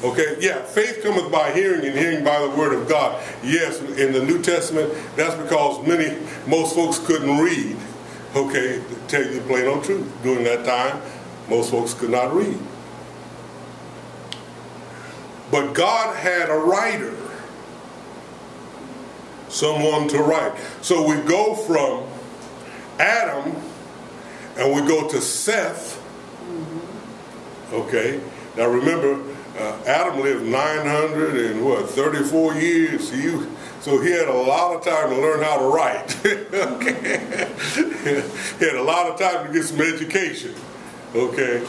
Okay, yeah, faith cometh by hearing, and hearing by the word of God. Yes, in the New Testament, that's because most folks couldn't read. Okay, to tell you the plain old truth. During that time, most folks could not read. But God had a writer, someone to write. So we go from Adam and we go to Seth. Okay, now remember, Adam lived 934 years. So he had a lot of time to learn how to write. Okay, he had a lot of time to get some education. Okay,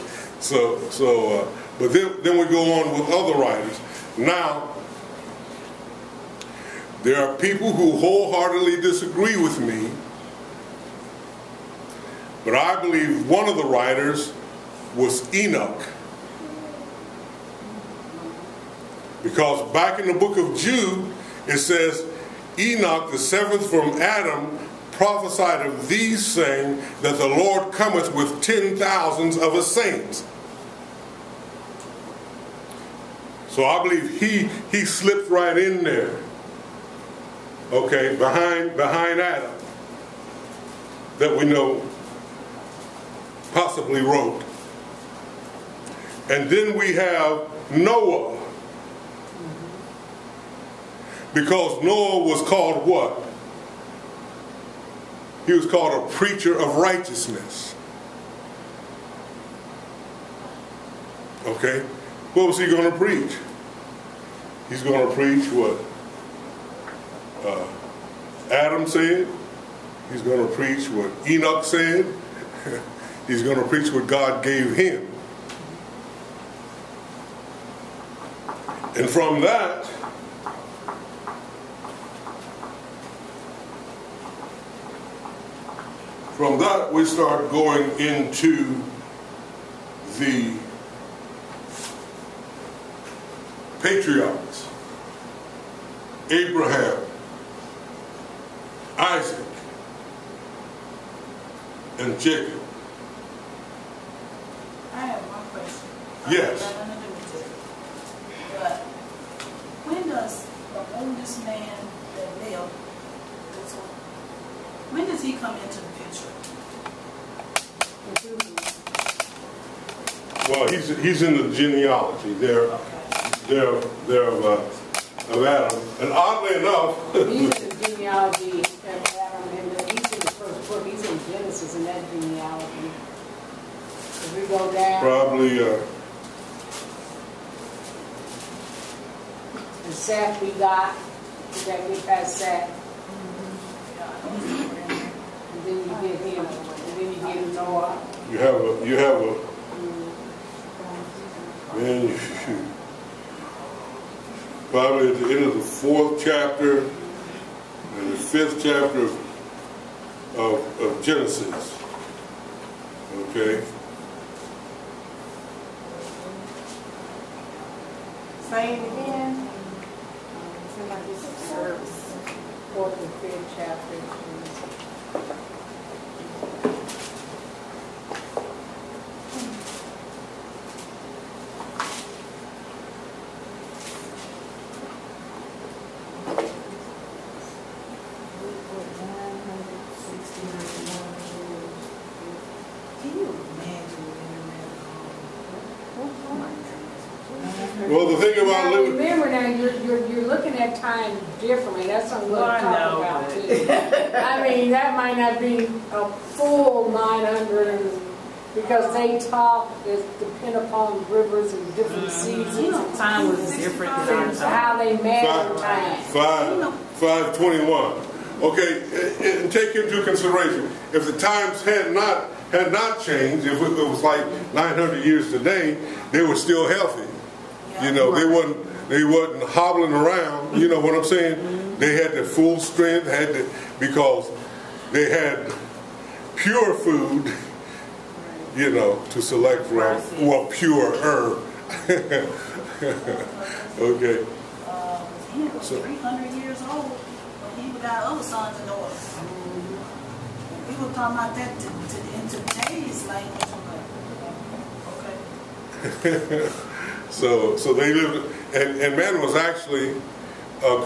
but then we go on with other writers. Now, there are people who wholeheartedly disagree with me, but I believe one of the writers was Enoch. Because back in the book of Jude, it says, Enoch, the seventh from Adam, prophesied of these, saying that the Lord cometh with 10,000s of his saints. So I believe he slipped right in there. Okay, behind Adam, that we know possibly wrote. And then we have Noah. Because Noah was called what? He was called a preacher of righteousness. Okay? What was he going to preach? He's going to preach what Adam said. He's going to preach what Enoch said. He's going to preach what God gave him. And from that, we start going into the patriarchs. Abraham, Isaac, and Jacob. I have one question. Yes. But when does the oldest man that lived, when does he come into the picture? Well, he's in the genealogy there. They're of Adam. And oddly enough, he's in the genealogy of Adam, and he's in the first book. He's in Genesis in that genealogy. If we go down, probably. And Seth we got to get past Seth. And then you get him, and then you get Noah. You have a. Man, probably at the end of the 4th chapter and the 5th chapter of Genesis. Okay. Say it again. Somebody just observed 4th and 5th chapter. Well, the thing about living. Remember now, you're looking at time differently. That's something we'll talk about too. I mean, that might not be a full 900, because they talk is depend upon rivers and different seasons. Time was different than our time. How they measure time. 521. Okay, and take into consideration if the times had not changed, if it was like 900 years today, they were still healthy. You know, they wasn't hobbling around. You know what I'm saying? They had their full strength, because they had pure food. You know, to select from. Well, purer. Okay. He was 300 years old when he got other sons and daughters. We were talking about that in today's language. Okay. So they lived, and man was actually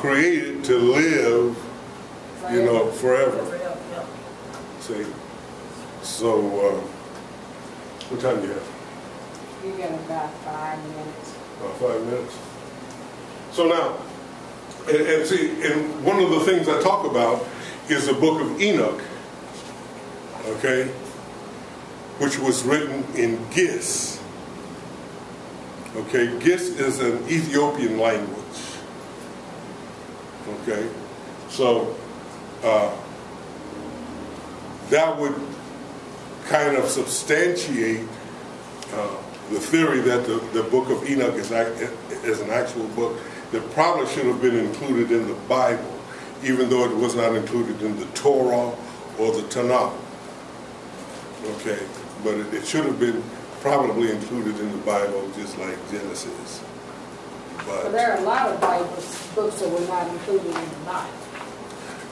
created to live, forever. See? So, what time do you have? You got about 5 minutes. About 5 minutes. So now, and see, and one of the things I talk about is the book of Enoch, okay, which was written in Gis. Okay, Gis is an Ethiopian language. Okay, so that would kind of substantiate the theory that the book of Enoch is an actual book that probably should have been included in the Bible, even though it was not included in the Torah or the Tanakh. Okay, but it should have been probably included in the Bible, just like Genesis. But there are a lot of books that were not included in the Bible.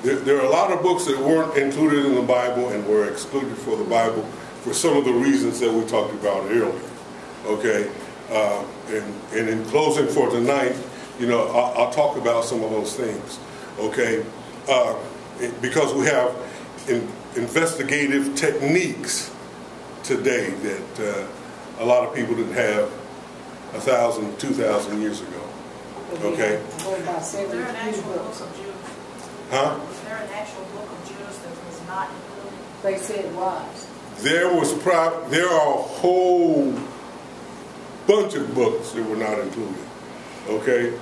There are a lot of books that weren't included in the Bible and were excluded for the Bible for some of the reasons that we talked about earlier. Okay, and in closing for tonight, I'll talk about some of those things. Okay, because we have investigative techniques today that a lot of people didn't have 1,000, 2,000 years ago. Okay. Is there an actual book of Judas? Huh? Was there an actual book of Judas that was not included? They said it was. There are a whole bunch of books that were not included. Okay,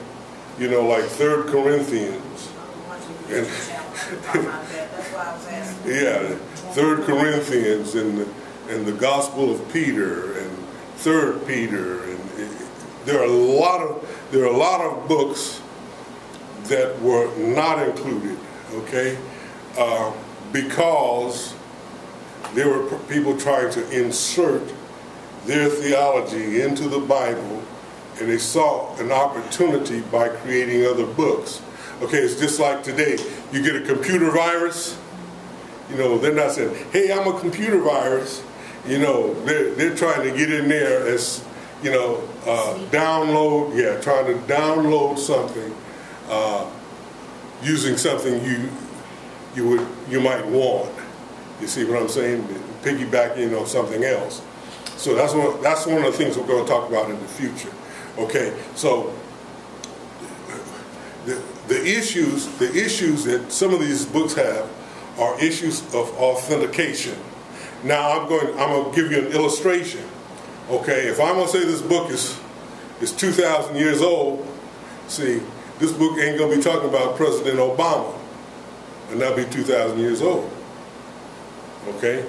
like 3 Corinthians. And, that's why I was asking. Yeah, 3 Corinthians and the Gospel of Peter and 3 Peter, and there are a lot of books that were not included. Okay, because there were people trying to insert their theology into the Bible, and they saw an opportunity by creating other books. Okay, it's just like today. You get a computer virus, they're not saying, hey, I'm a computer virus. They're trying to get in there as, download, trying to download something using something you might want. You see what I'm saying? Piggybacking on something else. So that's one of the things we're going to talk about in the future. Okay, so the issues that some of these books have are issues of authentication. Now I'm going to give you an illustration. Okay, if I'm going to say this book is 2,000 years old, see, this book ain't going to be talking about President Obama, and that'll be 2,000 years old. Okay,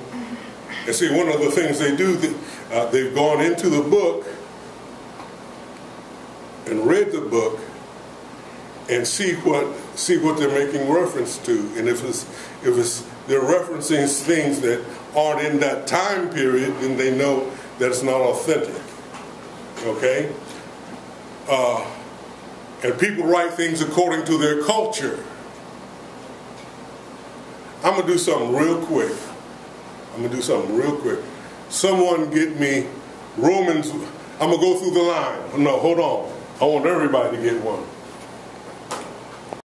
and see, one of the things they do, they've gone into the book and read the book and see what they're making reference to, and if they're referencing things that aren't in that time period, then they know that it's not authentic. Okay, and people write things according to their culture. I'm gonna do something real quick. Someone get me Romans. I'm gonna go through the line. No, hold on. I want everybody to get one.